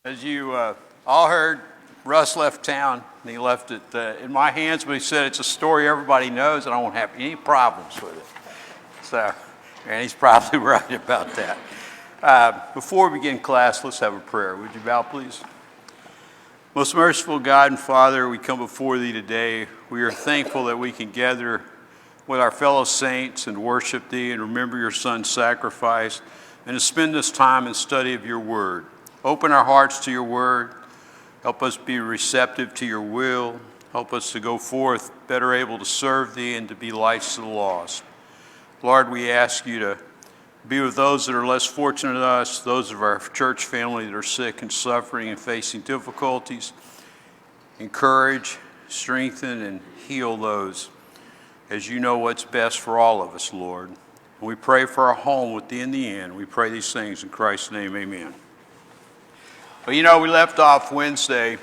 As you all heard, Russ left town, and he left it in my hands, but he said it's a story everybody knows, and I won't have any problems with it. So, and he's probably right about that. Before we begin class, let's have a prayer. Would you bow, please? Most merciful God and Father, we come before Thee today. We are thankful that we can gather with our fellow saints and worship Thee and remember Your Son's sacrifice, and to spend this time in study of Your Word. Open our hearts to Your Word. Help us be receptive to Your will. Help us to go forth better able to serve Thee and to be lights to the lost. Lord, we ask You to be with those that are less fortunate than us, those of our church family that are sick and suffering and facing difficulties. Encourage, strengthen, and heal those as You know what's best for all of us, Lord. And we pray for our home with Thee in the end. We pray these things in Christ's name, amen. Well, you know, we left off Wednesday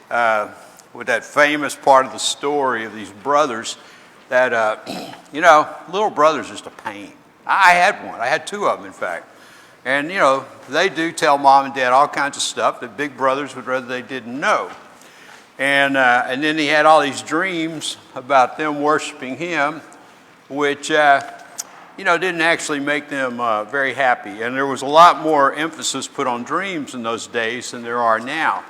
with that famous part of the story of these brothers that, little brother's just a pain. I had one. I had two of them, in fact. And, they do tell mom and dad all kinds of stuff that big brothers would rather they didn't know. And then he had all these dreams about them worshiping him, which, didn't actually make them very happy. And there was a lot more emphasis put on dreams in those days than there are now.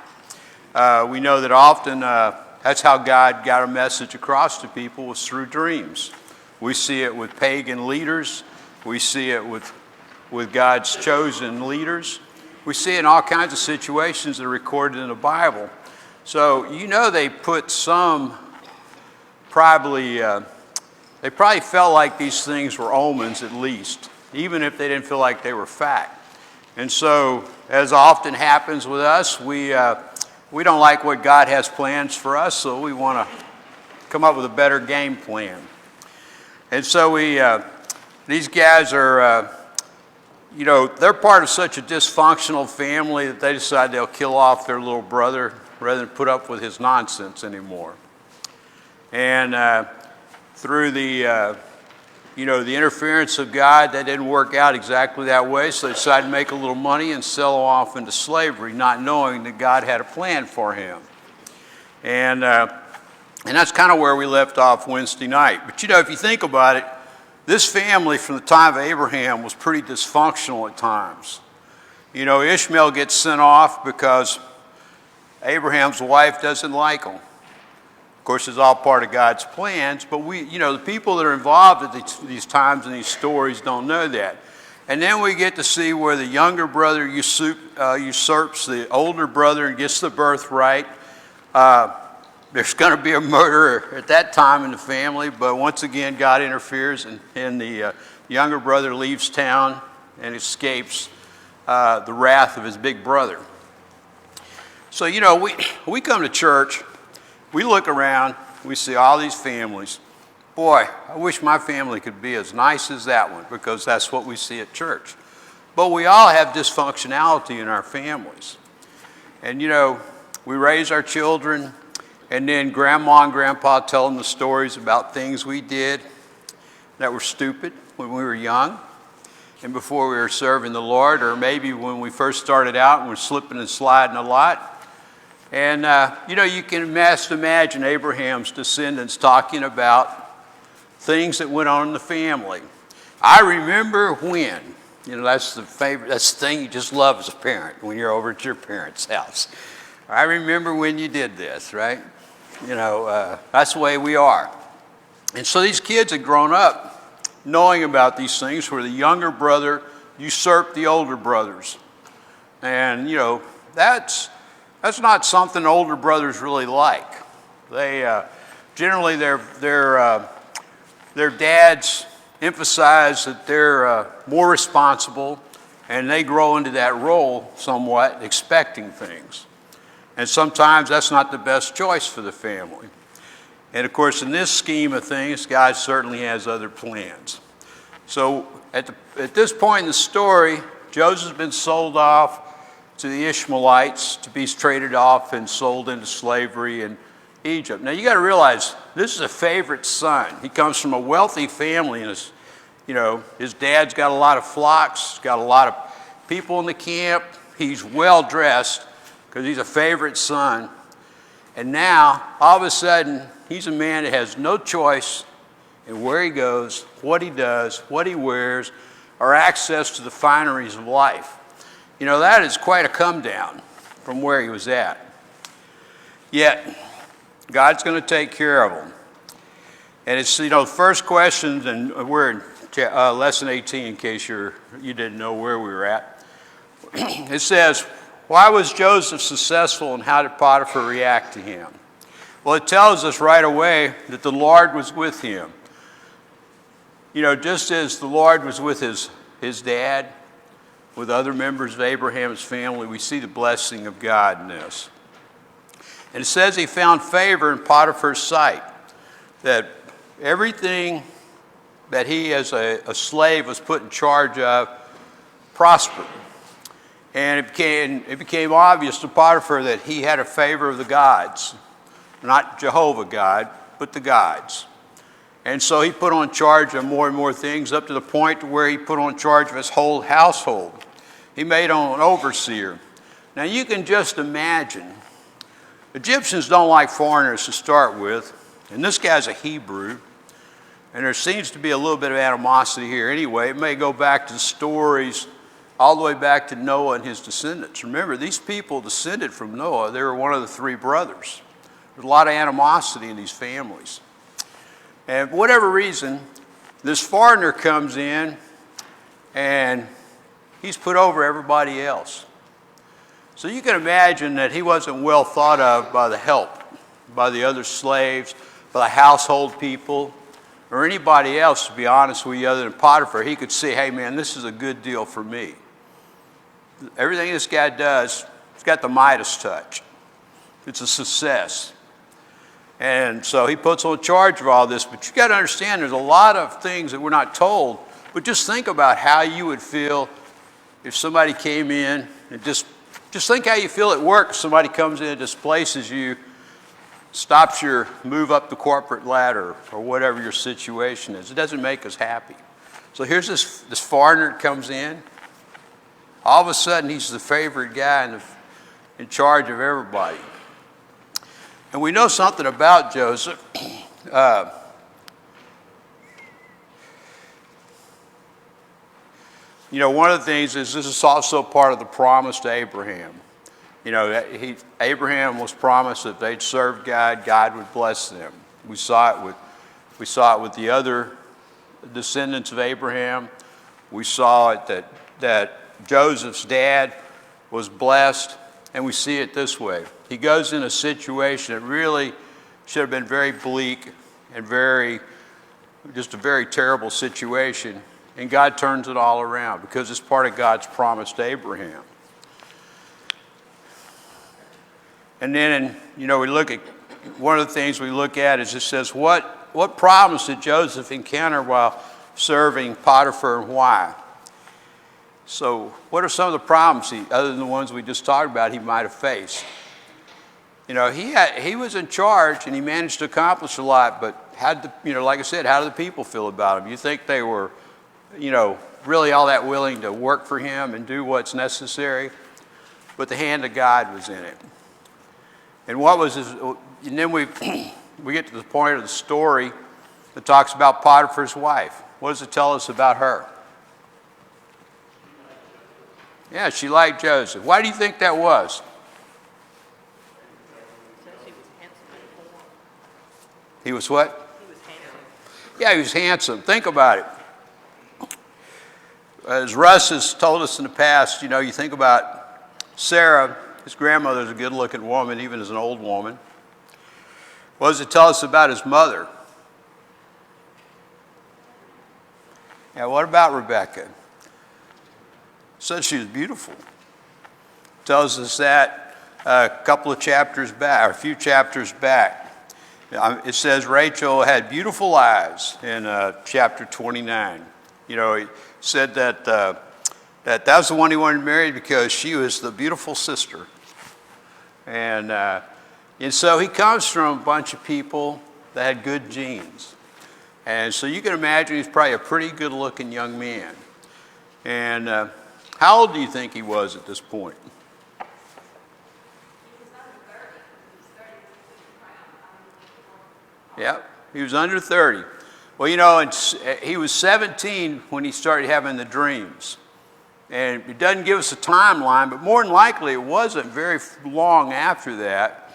We know that often that's how God got a message across to people, was through dreams. We see it with pagan leaders. We see it with God's chosen leaders. We see it in all kinds of situations that are recorded in the Bible. So, they put some they probably felt like these things were omens at least, even if they didn't feel like they were fact. And so, as often happens with us, we don't like what God has plans for us, so we want to come up with a better game plan. And so these guys are, they're part of such a dysfunctional family that they decide they'll kill off their little brother rather than put up with his nonsense anymore. And through the interference of God, that didn't work out exactly that way, so they decided to make a little money and sell him off into slavery, not knowing that God had a plan for him. And that's kind of where we left off Wednesday night. But, if you think about it, this family from the time of Abraham was pretty dysfunctional at times. Ishmael gets sent off because Abraham's wife doesn't like him. Of course, it's all part of God's plans, but the people that are involved at these times and these stories don't know that. And then we get to see where the younger brother usurps the older brother and gets the birthright. There's going to be a murder at that time in the family, but once again, God interferes, and the younger brother leaves town and escapes the wrath of his big brother. So, we come to church. We look around, we see all these families. Boy, I wish my family could be as nice as that one, because that's what we see at church. But we all have dysfunctionality in our families. And we raise our children, and then grandma and grandpa tell them the stories about things we did that were stupid when we were young and before we were serving the Lord, or maybe when we first started out and were slipping and sliding a lot. And, you can best imagine Abraham's descendants talking about things that went on in the family. I remember when, that's the thing you just love as a parent when you're over at your parents' house. I remember when you did this, right? That's the way we are. And so these kids had grown up knowing about these things where the younger brother usurped the older brothers. And, that's not something older brothers really like. They generally their dads emphasize that they're more responsible, and they grow into that role somewhat, expecting things. And sometimes that's not the best choice for the family. And of course, in this scheme of things, God certainly has other plans. So at this point in the story, Joseph's been sold off to the Ishmaelites to be traded off and sold into slavery in Egypt. Now you got to realize this is a favorite son. He comes from a wealthy family, and his dad's got a lot of flocks, got a lot of people in the camp. He's well dressed, because he's a favorite son. And now, all of a sudden, he's a man that has no choice in where he goes, what he does, what he wears, or access to the fineries of life. You know, that is quite a come down from where he was at. Yet, God's going to take care of him. And it's, you know, the first question, and we're in lesson 18 in case you didn't know where we were at. It says, why was Joseph successful and how did Potiphar react to him? Well, it tells us right away that the Lord was with him. You know, just as the Lord was with his dad, with other members of Abraham's family, we see the blessing of God in this. And it says he found favor in Potiphar's sight, that everything that he as a slave was put in charge of prospered. And it became obvious to Potiphar that he had a favor of the gods, not Jehovah God, but the gods. And so he put on charge of more and more things, up to the point where he put on charge of his whole household. He made him an overseer. Now you can just imagine, Egyptians don't like foreigners to start with, and this guy's a Hebrew, and there seems to be a little bit of animosity here anyway. It may go back to the stories all the way back to Noah and his descendants. Remember, these people descended from Noah. They were one of the three brothers. There's a lot of animosity in these families. And for whatever reason, this foreigner comes in and he's put over everybody else. So you can imagine that he wasn't well thought of by the help, by the other slaves, by the household people, or anybody else, to be honest with you, other than Potiphar. He could see, hey man, this is a good deal for me. Everything this guy does, it's got the Midas touch. It's a success. And so he puts on charge of all this. But you got to understand, there's a lot of things that we're not told. But just think about how you would feel if somebody came in and just think how you feel at work if somebody comes in and displaces you, stops your move up the corporate ladder or whatever your situation is. It doesn't make us happy. So here's this foreigner that comes in. All of a sudden, he's the favorite guy in charge of everybody. And we know something about Joseph. You know, one of the things is this is also part of the promise to Abraham. You know, Abraham was promised that they'd serve God, God would bless them. We saw it with the other descendants of Abraham. We saw it that Joseph's dad was blessed, and we see it this way. He goes in a situation that really should have been very bleak and just a very terrible situation, and God turns it all around because it's part of God's promise to Abraham. And then, you know, we look at, one of the things we look at is it says, what problems did Joseph encounter while serving Potiphar and why? So what are some of the problems, other than the ones we just talked about, he might have faced? You know, he was in charge and he managed to accomplish a lot, but like I said, how did the people feel about him? You think they were, you know, really all that willing to work for him and do what's necessary? But the hand of God was in it. And and then we get to the point of the story that talks about Potiphar's wife. What does it tell us about her? Yeah, she liked Joseph. Why do you think that was? He was what? He was handsome. Yeah, he was handsome. Think about it. As Russ has told us in the past, you know, you think about Sarah, his grandmother's a good-looking woman, even as an old woman. What does it tell us about his mother? Yeah, what about Rebecca? Said she was beautiful. Tells us that a couple of chapters back, or a few chapters back. It says Rachel had beautiful eyes in chapter 29. You know, he said that that was the one he wanted to marry because she was the beautiful sister. And so he comes from a bunch of people that had good genes. And so you can imagine he's probably a pretty good-looking young man. And how old do you think he was at this point? Yep, he was under 30. Well, you know, he was 17 when he started having the dreams. And it doesn't give us a timeline, but more than likely it wasn't very long after that,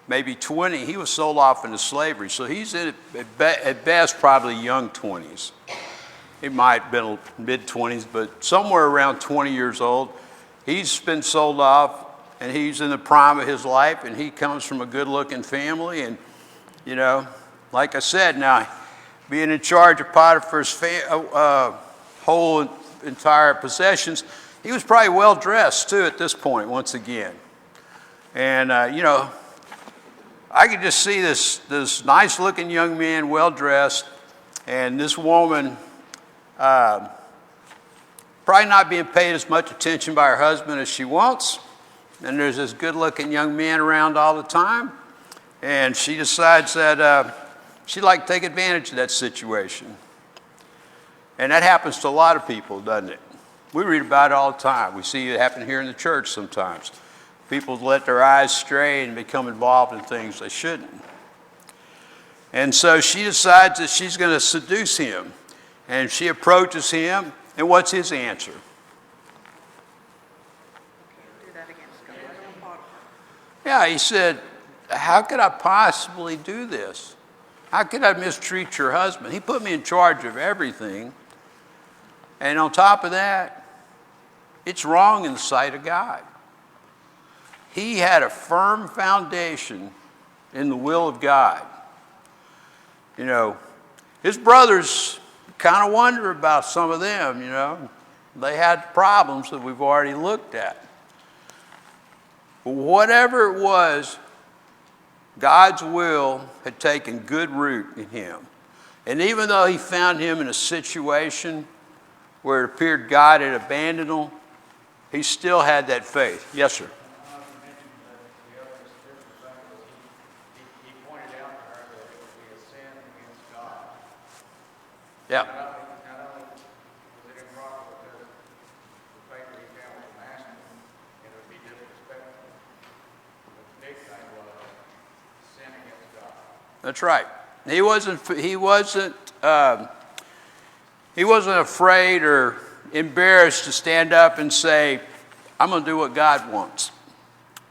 maybe 20, he was sold off into slavery. So he's in, at best, probably young 20s. He might have been mid-20s, but somewhere around 20 years old. He's been sold off, and he's in the prime of his life, and he comes from a good-looking family. And, you know, like I said, now, being in charge of Potiphar's whole entire possessions, he was probably well-dressed, too, at this point, once again. And, you know, I could just see this nice-looking young man, well-dressed, and this woman probably not being paid as much attention by her husband as she wants. And there's this good-looking young man around all the time. And she decides that she'd like to take advantage of that situation. And that happens to a lot of people, doesn't it? We read about it all the time. We see it happen here in the church sometimes. People let their eyes stray and become involved in things they shouldn't. And so she decides that she's going to seduce him. And she approaches him, and what's his answer? Do that again. Yeah, he said, how could I possibly do this? How could I mistreat your husband? He put me in charge of everything. And on top of that, it's wrong in the sight of God. He had a firm foundation in the will of God. You know, his brothers kind of wonder about some of them, you know. They had problems that we've already looked at. But whatever it was, God's will had taken good root in him. And even though he found him in a situation where it appeared God had abandoned him, he still had that faith. Yes, sir. Yeah. Not only was it improper because the faith that he found was masculine and it would be disrespectful, but the big thing was sin against God. That's right. He wasn't afraid or embarrassed to stand up and say, I'm going to do what God wants.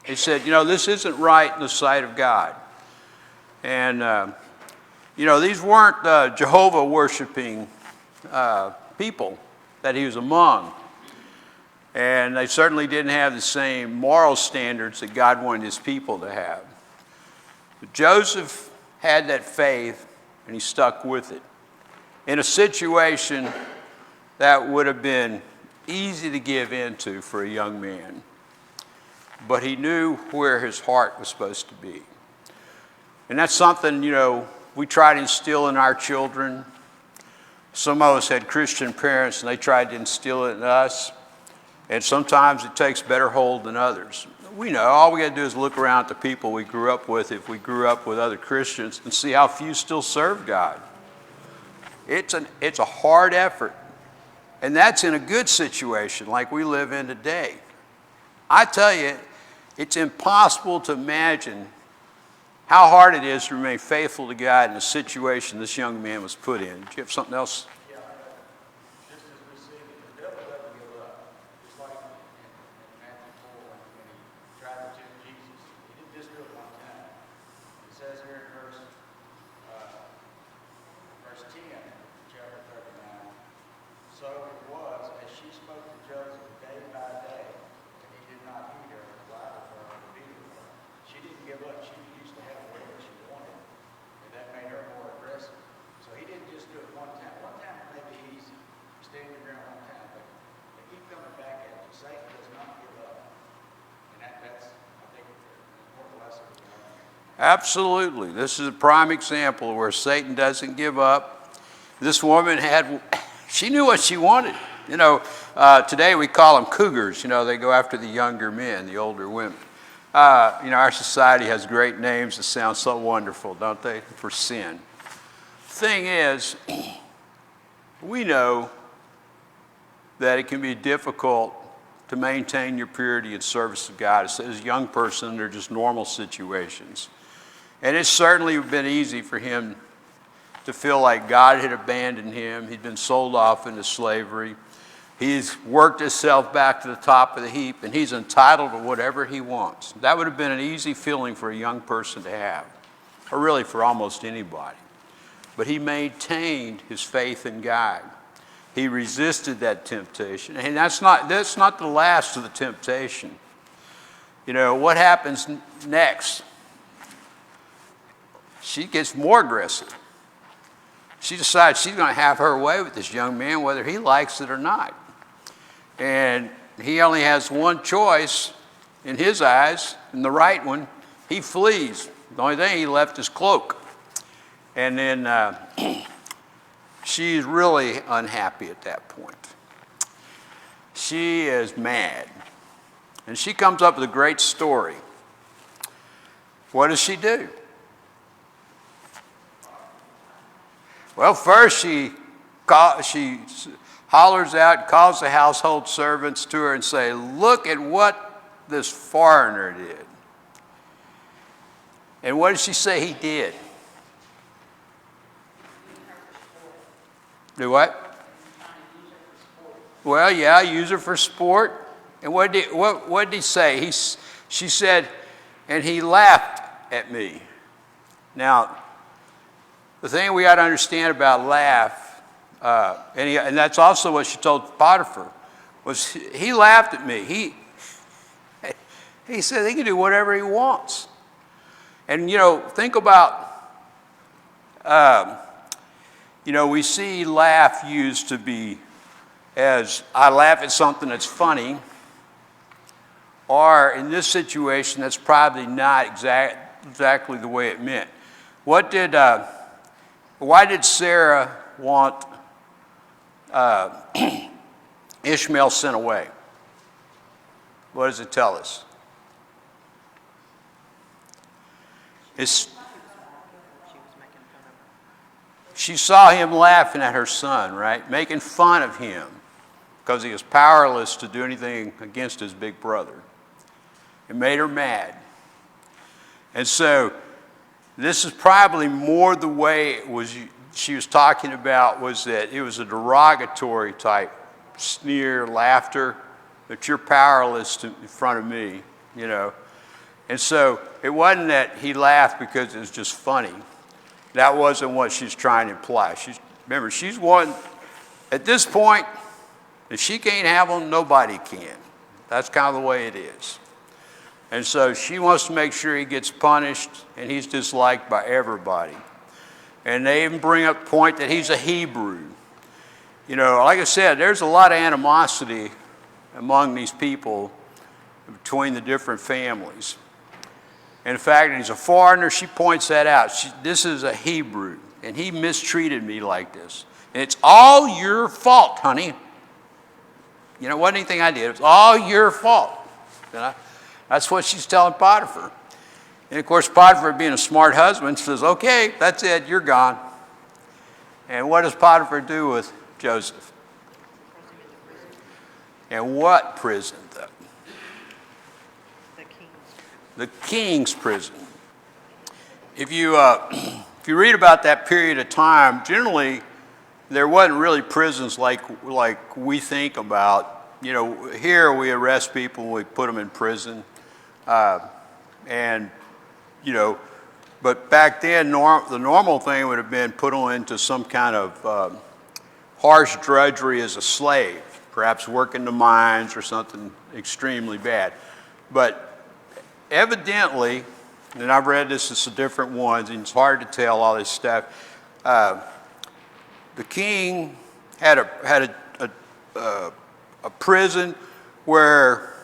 He said, you know, this isn't right in the sight of God. And you know, these weren't Jehovah worshiping people that he was among. And they certainly didn't have the same moral standards that God wanted his people to have. But Joseph had that faith, and he stuck with it. In a situation that would have been easy to give into for a young man. But he knew where his heart was supposed to be. And that's something, you know, we try to instill in our children. Some of us had Christian parents, and they tried to instill it in us. And sometimes it takes better hold than others. We know, all we got to do is look around at the people we grew up with, if we grew up with other Christians, and see how few still serve God. It's a hard effort. And that's in a good situation like we live in today. I tell you, it's impossible to imagine how hard it is to remain faithful to God in the situation this young man was put in. Do you have something else? Yeah, just as we see, the devil doesn't give up. Just like in Matthew 4 when he tried to tempt Jesus. He didn't just do it one time. It says here in verse 10, chapter 39, so it was as she spoke to Joseph day by day, and he did not heed her, lie with her, or be with her. She didn't give up. She used to have whatever she wanted, and that made her more aggressive. So he didn't just do it one time. One time may be easy. You stand your ground one time, but they keep coming back at you. Satan does not give up. And that's, I think, an important lesson we learn. Absolutely. This is a prime example where Satan doesn't give up. This woman she knew what she wanted. You know, today we call them cougars. You know, they go after the younger men, the older women. You know, our society has great names that sound so wonderful, don't they, for sin. Thing is, we know that it can be difficult to maintain your purity and service of God as a young person under just normal situations. And it's certainly been easy for him to feel like God had abandoned him. He'd been sold off into slavery. He's worked himself back to the top of the heap, and he's entitled to whatever he wants. That would have been an easy feeling for a young person to have, or really for almost anybody. But he maintained his faith in God. He resisted that temptation. And that's not the last of the temptation. You know, what happens next? She gets more aggressive. She decides she's going to have her way with this young man, whether he likes it or not. And he only has one choice in his eyes, and the right one. He flees. The only thing he left is cloak. And then she's really unhappy at that point. She is mad. And she comes up with a great story. What does she do? Well, first she hollers out, calls the household servants to her and say, look at what this foreigner did. And what did she say he did? Do what? Well, yeah, use her for sport. And what did he say? She said, and he laughed at me. Now, the thing we got to understand about laugh, and that's also what she told Potiphar, was he laughed at me. He said he can do whatever he wants. And, you know, think about, we see laugh used to be as I laugh at something that's funny, or in this situation, that's probably not exactly the way it meant. Why did Sarah want Ishmael sent away? What does it tell us? She saw him laughing at her son, right? Making fun of him because he was powerless to do anything against his big brother. It made her mad. And so this is probably more the way she was talking about, was that it was a derogatory type sneer, laughter, that you're powerless in front of me, you know. And so it wasn't that he laughed because it was just funny. That wasn't what she's trying to imply. Remember, she's one, at this point, if she can't have him, nobody can. That's kind of the way it is. And so she wants to make sure he gets punished and he's disliked by everybody. And they even bring up the point that he's a Hebrew. You know, like I said, there's a lot of animosity among these people between the different families. And in fact, he's a foreigner. She points that out. This is a Hebrew, and he mistreated me like this. And it's all your fault, honey. You know, it wasn't anything I did. It's all your fault. You know? That's what she's telling Potiphar. And of course, Potiphar, being a smart husband, says, okay, that's it, you're gone. And what does Potiphar do with Joseph? And what prison, though? The king's prison. If you read about that period of time, generally there wasn't really prisons like we think about. You know, here we arrest people, we put them in prison, and you know, but back then the normal thing would have been put them into some kind of harsh drudgery as a slave, perhaps working the mines or something extremely bad. But evidently, and I've read this as different ones, and it's hard to tell all this stuff. The king had a prison where,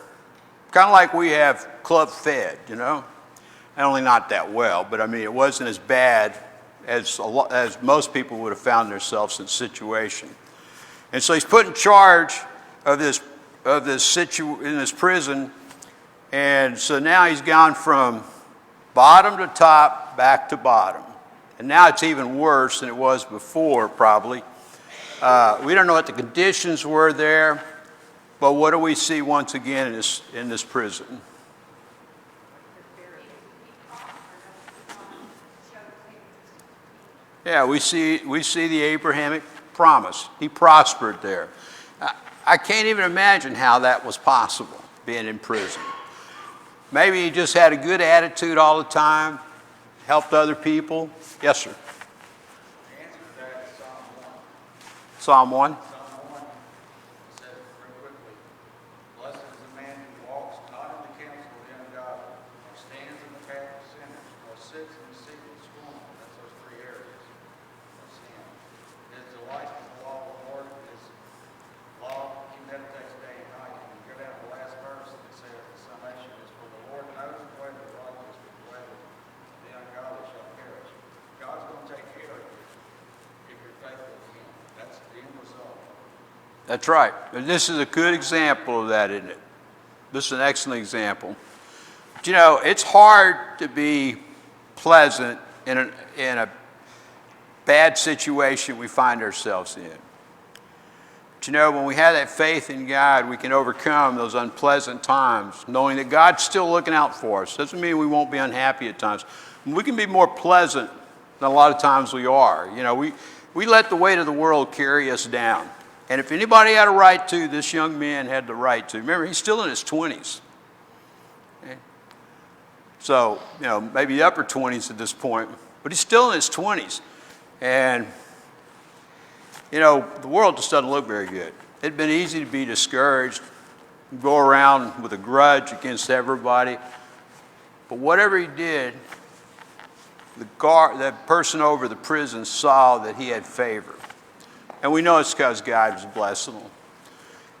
kind of like we have Club Fed, you know, and only not that well, but I mean it wasn't as bad as most people would have found themselves in the situation. And so he's put in charge of this in this prison. And so now he's gone from bottom to top, back to bottom. And now it's even worse than it was before, probably. We don't know what the conditions were there, but what do we see once again in this prison? Yeah, we see the Abrahamic promise. He prospered there. I can't even imagine how that was possible, being in prison. Maybe he just had a good attitude all the time, helped other people. Yes, sir. The answer to that is Psalm Psalm 1. 1. Psalm 1 says very quickly, blessed is the man who walks not in the counsel of the ungodly, nor stands in the path of sinners, nor sits in the seat of scornful. That's those three areas of sin. His delight in the law of the Lord, his law he meditates day and night. And you go down to the last verse, and it says, the summation is, for the Lord knows the way of the righteous, but the way of the ungodly shall perish. God's going to take care of you if you're faithful to him. That's the end result. That's right. And this is a good example of that, isn't it? This is an excellent example. But you know, it's hard to be pleasant in a bad situation we find ourselves in. But you know, when we have that faith in God, we can overcome those unpleasant times, knowing that God's still looking out for us. Doesn't mean we won't be unhappy at times. We can be more pleasant than a lot of times we are. You know, we let the weight of the world carry us down. And if anybody had a right to, this young man had the right to. Remember, he's still in his 20s. Okay? So, you know, maybe upper 20s at this point, but he's still in his 20s. And, you know, the world just doesn't look very good. It'd been easy to be discouraged, go around with a grudge against everybody. But whatever he did, that person over the prison saw that he had favor. And we know it's because God was blessing him.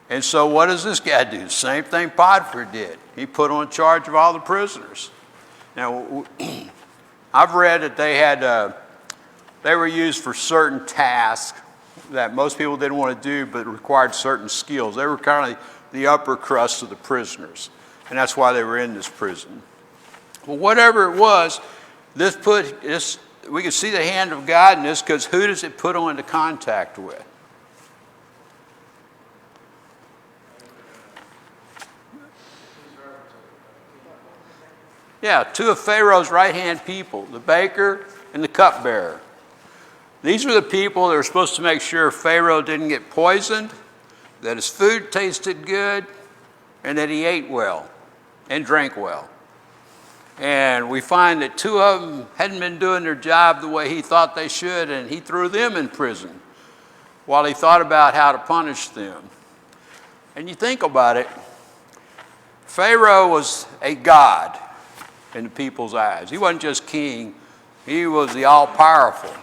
And so what does this guy do? Same thing Potiphar did. He put him in charge of all the prisoners. Now, I've read that they were used for certain tasks that most people didn't want to do, but required certain skills. They were kind of the upper crust of the prisoners. And that's why they were in this prison. Well, whatever it was, we can see the hand of God in this, because who does it put them into contact with? Yeah, two of Pharaoh's right-hand people, the baker and the cupbearer. These were the people that were supposed to make sure Pharaoh didn't get poisoned, that his food tasted good, and that he ate well and drank well. And we find that two of them hadn't been doing their job the way he thought they should, and he threw them in prison while he thought about how to punish them. And you think about it, Pharaoh was a god in the people's eyes. He wasn't just king, he was the all-powerful.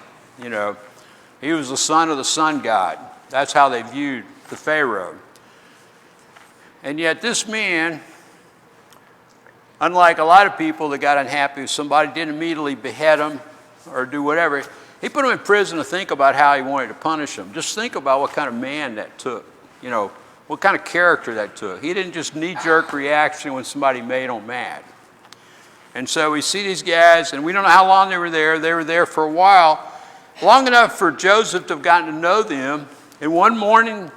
You know, he was the son of the sun god. That's how they viewed the Pharaoh. And yet this man, unlike a lot of people that got unhappy if somebody didn't immediately behead him or do whatever, he put him in prison to think about how he wanted to punish him. Just think about what kind of man that took, you know, what kind of character that took. He didn't just knee-jerk reaction when somebody made him mad. And so we see these guys, and we don't know how long they were there. They were there for a while, long enough for Joseph to have gotten to know them. And one morning,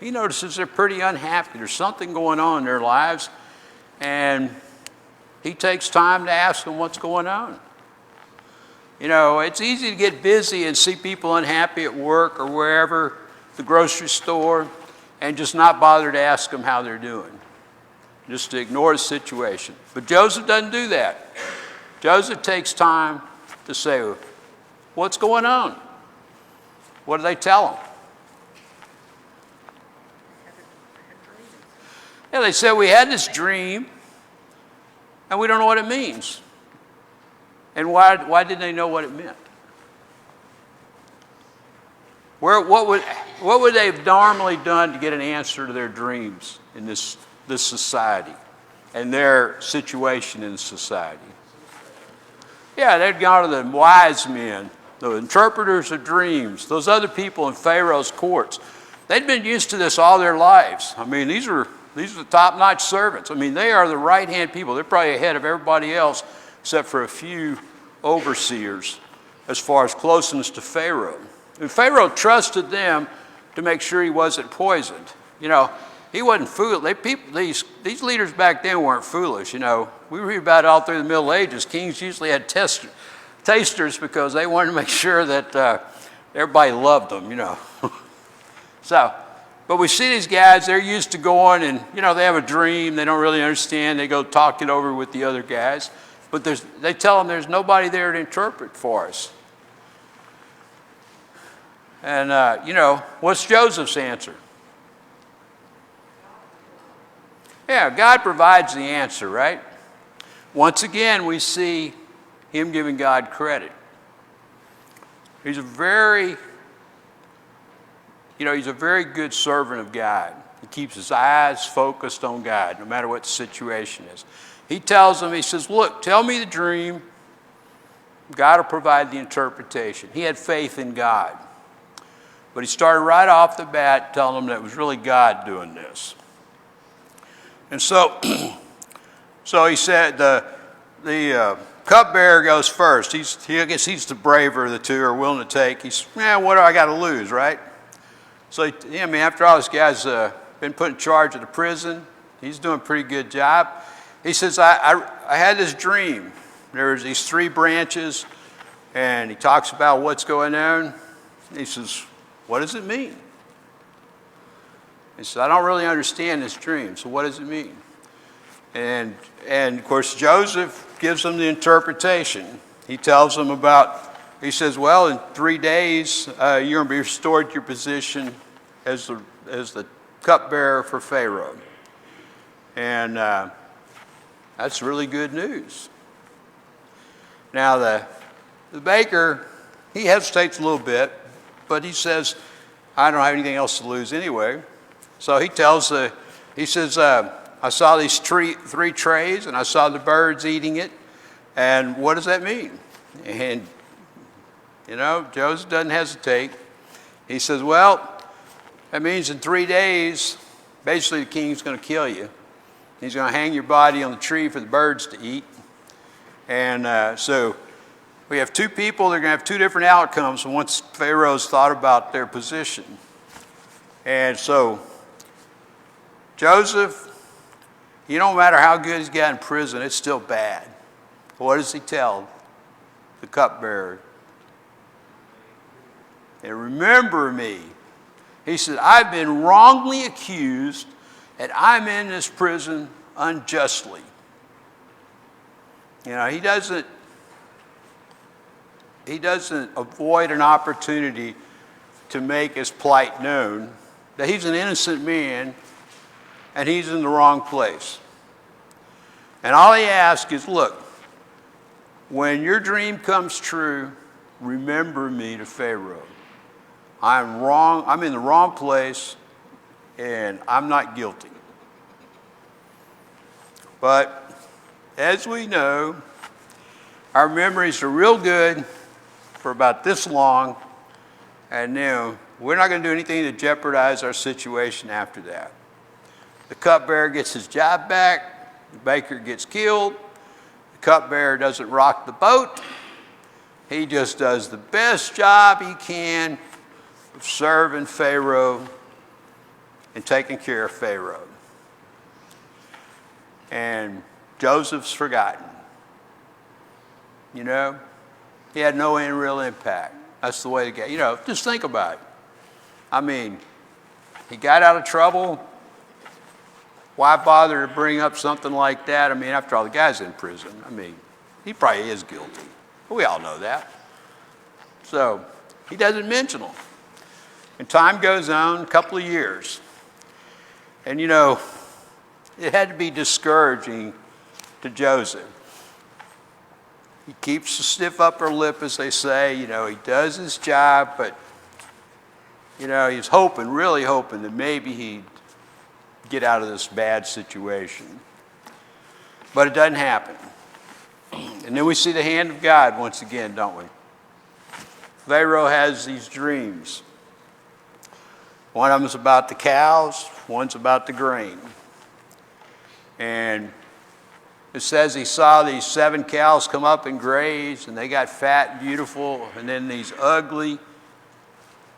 he notices they're pretty unhappy. There's something going on in their lives. And he takes time to ask them what's going on. You know, it's easy to get busy and see people unhappy at work or wherever, the grocery store, and just not bother to ask them how they're doing. Just to ignore the situation. But Joseph doesn't do that. Joseph takes time to say, what's going on? What do they tell him? Yeah, they said, we had this dream, and we don't know what it means. And why didn't they know what it meant? What would they have normally done to get an answer to their dreams in this society and their situation in society? Yeah, they'd gone to the wise men, the interpreters of dreams, those other people in Pharaoh's courts. They'd been used to this all their lives. I mean, these are the top-notch servants. I mean, they are the right-hand people. They're probably ahead of everybody else except for a few overseers as far as closeness to Pharaoh. And Pharaoh trusted them to make sure he wasn't poisoned. You know, he wasn't foolish. These leaders back then weren't foolish. You know, we read about it all through the Middle Ages. Kings usually had tasters because they wanted to make sure that everybody loved them, you know. So, but we see these guys, they're used to going and, you know, they have a dream, they don't really understand, they go talk it over with the other guys, but they tell them there's nobody there to interpret for us. And, you know, what's Joseph's answer? Yeah, God provides the answer, right? Once again, we see him giving God credit. He's a very good servant of God. He keeps his eyes focused on God, no matter what the situation is. He tells them, he says, look, tell me the dream. God will provide the interpretation. He had faith in God. But he started right off the bat telling them that it was really God doing this. And so, so he said the cupbearer goes first. I guess he's the braver of the two, or willing to take. He's, what do I got to lose, right? So, after all, this guy's been put in charge of the prison. He's doing a pretty good job. He says, I had this dream. There's these 3 branches, and he talks about what's going on. He says, what does it mean? He said, I don't really understand this dream, so what does it mean? And of course, Joseph gives them the interpretation. He tells them he says, well, in 3 days, you're going to be restored to your position as the cupbearer for Pharaoh. And that's really good news. Now, the baker, he hesitates a little bit, but he says, I don't have anything else to lose anyway. So he says, I saw these 3 trays, and I saw the birds eating it, and what does that mean? And, Joseph doesn't hesitate. He says, well, that means in 3 days, basically the king's going to kill you. He's going to hang your body on the tree for the birds to eat. And so we have 2 people, they're going to have 2 different outcomes once Pharaoh's thought about their position. And so Joseph, no matter how good he's got in prison, it's still bad. What does he tell the cupbearer? And remember me. He said, I've been wrongly accused and I'm in this prison unjustly. He doesn't avoid an opportunity to make his plight known, that he's an innocent man and he's in the wrong place. And all he asks is, look, when your dream comes true, remember me to Pharaoh. I'm wrong, I'm in the wrong place, and I'm not guilty. But as we know, our memories are real good for about this long, and now we're not going to do anything to jeopardize our situation after that. The cupbearer gets his job back, the baker gets killed, the cupbearer doesn't rock the boat, he just does the best job he can of serving Pharaoh and taking care of Pharaoh. And Joseph's forgotten. He had no real impact. That's the way to get, just think about it. He got out of trouble. Why bother to bring up something like that? After all, the guy's in prison. He probably is guilty. We all know that. So he doesn't mention them. And time goes on, a couple of years. And it had to be discouraging to Joseph. He keeps a stiff upper lip, as they say. He does his job, but, he's really hoping that maybe he'd get out of this bad situation. But it doesn't happen. And then we see the hand of God once again, don't we? Pharaoh has these dreams. One of them is about the cows, one's about the grain. And it says he saw these 7 cows come up and graze, and they got fat and beautiful, and then these ugly,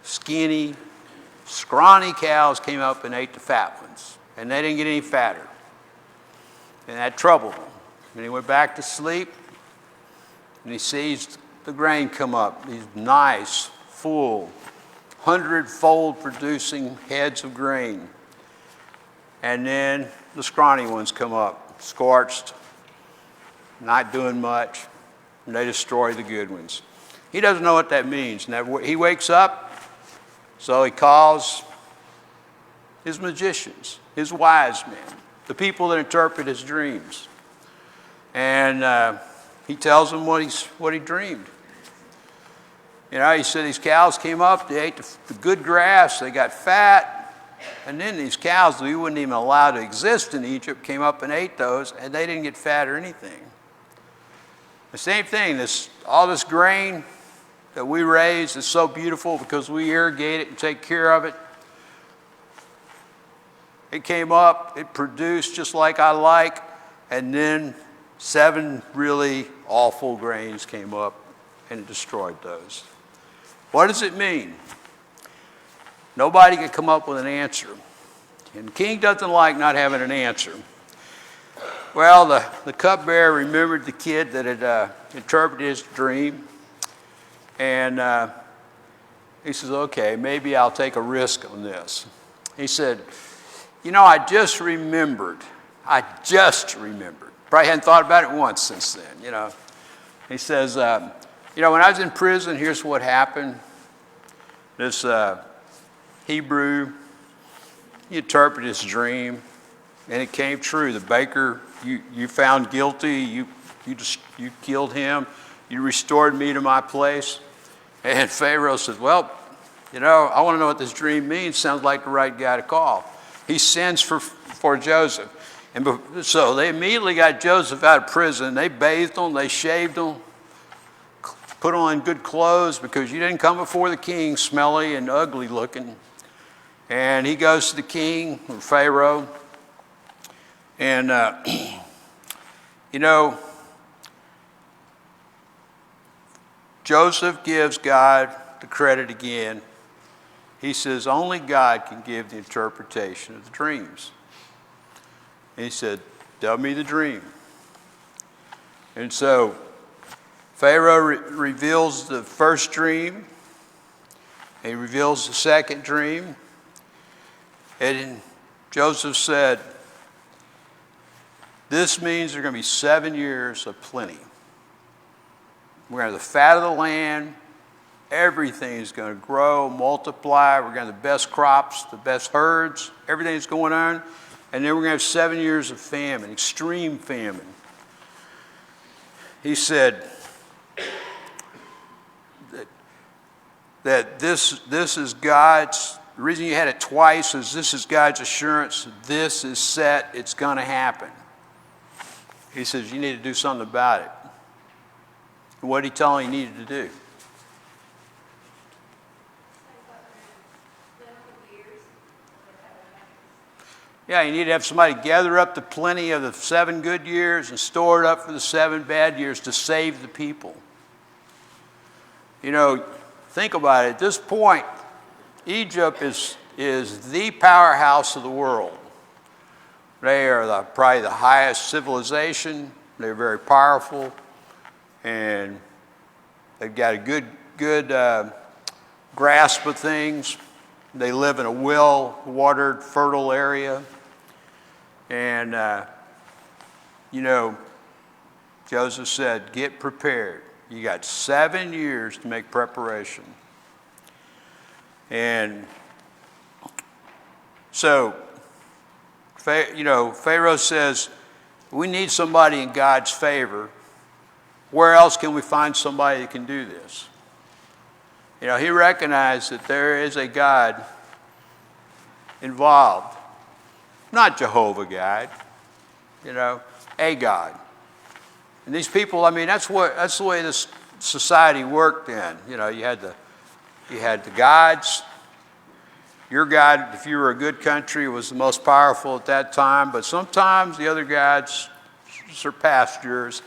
skinny, scrawny cows came up and ate the fat ones, and they didn't get any fatter. And that troubled him. And he went back to sleep, and he sees the grain come up, these nice, full, 100-fold producing heads of grain. And then the scrawny ones come up, scorched, not doing much, and they destroy the good ones. He doesn't know what that means. Now, he wakes up, so he calls his magicians, his wise men, the people that interpret his dreams. And he tells them what he dreamed. You know, he said these cows came up, they ate the good grass, they got fat, and then these cows that we wouldn't even allow to exist in Egypt came up and ate those, and they didn't get fat or anything. The same thing, all this grain that we raise is so beautiful because we irrigate it and take care of it. It came up, it produced just like I like, and then 7 really awful grains came up and it destroyed those. What does it mean? Nobody could come up with an answer. And the king doesn't like not having an answer. Well, the cupbearer remembered the kid that had interpreted his dream. And he says, okay, maybe I'll take a risk on this. He said, you know, I just remembered. Probably hadn't thought about it once since then, you know. He says, you know, when I was in prison, here's what happened. This Hebrew, he interpreted his dream, and it came true. The baker, you found guilty. You killed him. You restored me to my place. And Pharaoh says, well, you know, I want to know what this dream means. Sounds like the right guy to call. He sends for Joseph. And so they immediately got Joseph out of prison. They bathed him, they shaved him, put on good clothes because you didn't come before the king smelly and ugly looking. And he goes to the king, Pharaoh. And, you know, Joseph gives God the credit again. He says only God can give the interpretation of the dreams. And he said, tell me the dream. And so Pharaoh reveals the first dream. He reveals the second dream. And Joseph said, this means there are going to be 7 years of plenty. We're going to have the fat of the land. Everything is going to grow, multiply. We're going to have the best crops, the best herds. Everything's going on. And then we're going to have 7 years of famine, extreme famine. He said that this is God's, the reason you had it twice is this is God's assurance. This is set. It's going to happen. He says, you need to do something about it. And what did he tell him he needed to do? Yeah, you need to have somebody gather up the plenty of the 7 good years and store it up for the 7 bad years to save the people. You know, think about it. At this point, Egypt is the powerhouse of the world. They are probably the highest civilization. They're very powerful. And they've got a good grasp of things. They live in a well-watered, fertile area. And, you know, Joseph said, get prepared. You got 7 years to make preparation. And so, you know, Pharaoh says, we need somebody in God's favor. Where else can we find somebody that can do this? You know, he recognized that there is a God involved. Not Jehovah God, you know, a God. And these people, I mean, that's the way this society worked then. You know, you had the gods. Your God, if you were a good country, was the most powerful at that time, but sometimes the other gods surpassed yours.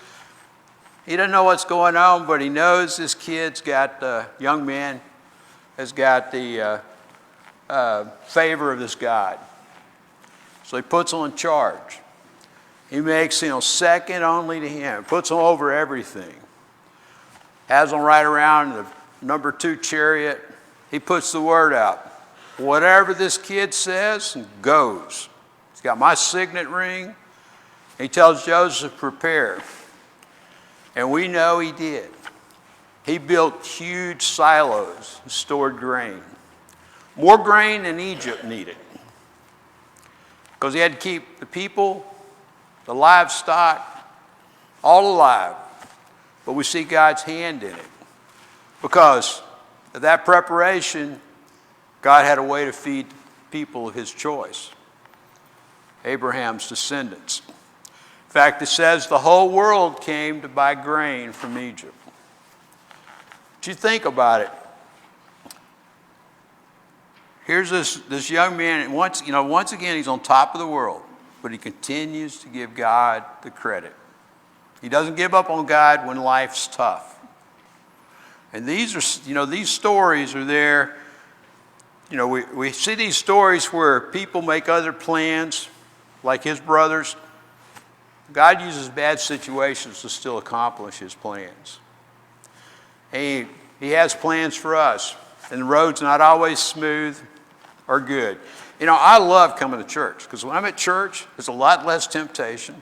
He doesn't know what's going on, but he knows this kid's got, young man has got the favor of this God. So he puts him in charge. He makes him second only to him, puts him over everything. has them right around the number 2 chariot. He puts the word out. Whatever this kid says, goes. He's got my signet ring. He tells Joseph, prepare. And we know he did. He built huge silos and stored grain. More grain than Egypt needed. Because he had to keep the people, the livestock, all alive. But we see God's hand in it. Because of that preparation, God had a way to feed people of his choice. Abraham's descendants. In fact, it says the whole world came to buy grain from Egypt. But you think about it. Here's this young man, and once again, he's on top of the world, but he continues to give God the credit. He doesn't give up on God when life's tough. And these stories are there. We see these stories where people make other plans, like his brothers. God uses bad situations to still accomplish his plans. He has plans for us, and the road's not always smooth or good. I love coming to church, because when I'm at church, there's a lot less temptation.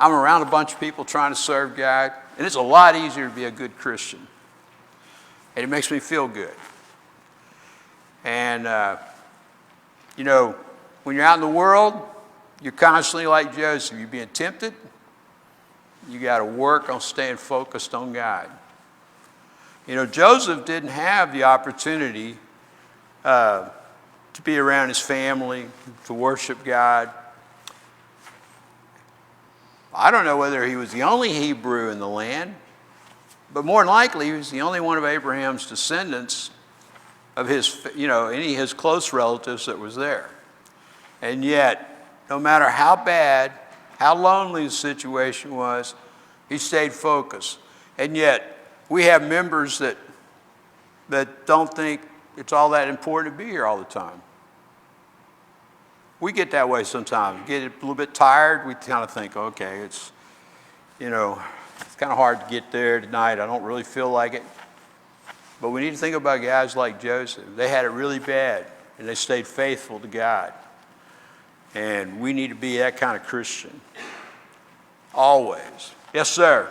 I'm around a bunch of people trying to serve God, and it's a lot easier to be a good Christian. And it makes me feel good. And, when you're out in the world, you're constantly like Joseph. You're being tempted. You got to work on staying focused on God. Joseph didn't have the opportunity to be around his family, to worship God. I don't know whether he was the only Hebrew in the land, but more than likely he was the only one of Abraham's descendants of his, any of his close relatives that was there. And yet, no matter how bad, how lonely the situation was, he stayed focused. And yet, we have members that don't think it's all that important to be here all the time. We get that way sometimes. Get a little bit tired. We kind of think, okay, it's kind of hard to get there tonight. I don't really feel like it. But we need to think about guys like Joseph. They had it really bad, and they stayed faithful to God. And we need to be that kind of Christian. Always. Yes, sir.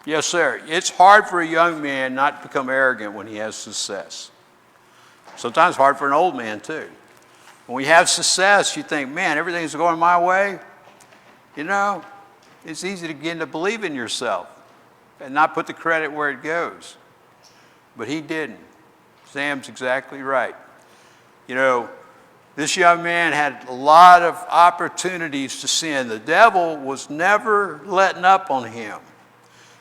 Yes, sir. It's hard for a young man not to become arrogant when he has success. Sometimes hard for an old man too. When we have success, you think, man, everything's going my way. It's easy to begin to believe in yourself and not put the credit where it goes. But he didn't. Sam's exactly right. This young man had a lot of opportunities to sin. The devil was never letting up on him.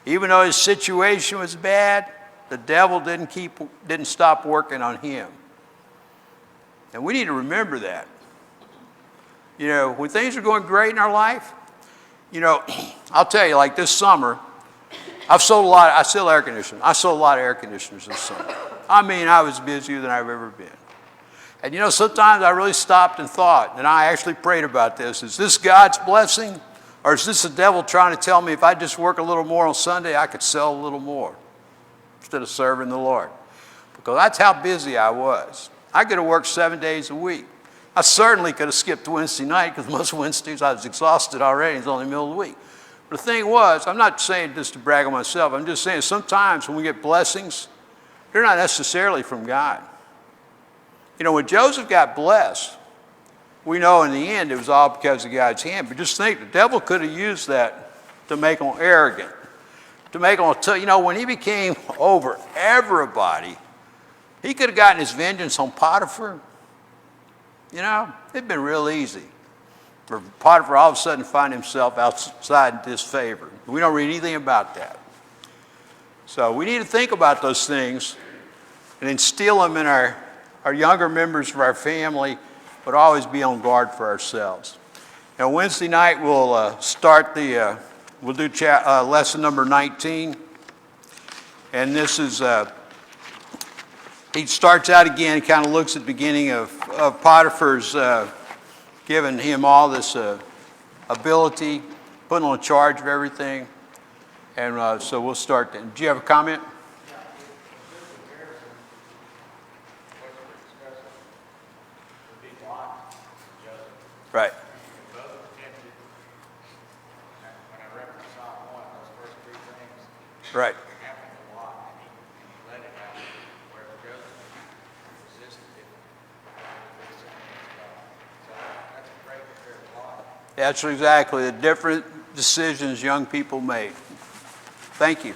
Even though his situation was bad, the devil didn't stop working on him. And we need to remember that. When things are going great in our life, I'll tell you, like this summer, I sell air conditioners. I sold a lot of air conditioners this summer. I was busier than I've ever been. And sometimes I really stopped and thought, and I actually prayed about this. Is this God's blessing? Or is this the devil trying to tell me if I just work a little more on Sunday, I could sell a little more instead of serving the Lord? Because that's how busy I was. I could have worked 7 days a week. I certainly could have skipped Wednesday night, because most Wednesdays I was exhausted already. It's only the middle of the week. But the thing was, I'm not saying this to brag on myself. I'm just saying sometimes when we get blessings, they're not necessarily from God. When Joseph got blessed, we know in the end it was all because of God's hand. But just think, the devil could have used that to make him arrogant. To make him, when he became over everybody, he could have gotten his vengeance on Potiphar. You know, it'd been real easy for Potiphar all of a sudden to find himself outside disfavor. We don't read anything about that. So we need to think about those things and instill them in our younger members of our family, but always be on guard for ourselves. Now, Wednesday night we'll start we'll do lesson number 19. And this is, he starts out again, kind of looks at the beginning of Potiphar's giving him all this ability, putting him in charge of everything. And so we'll start then. Do you have a comment? Right. Right. That's exactly the different decisions young people make. Thank you.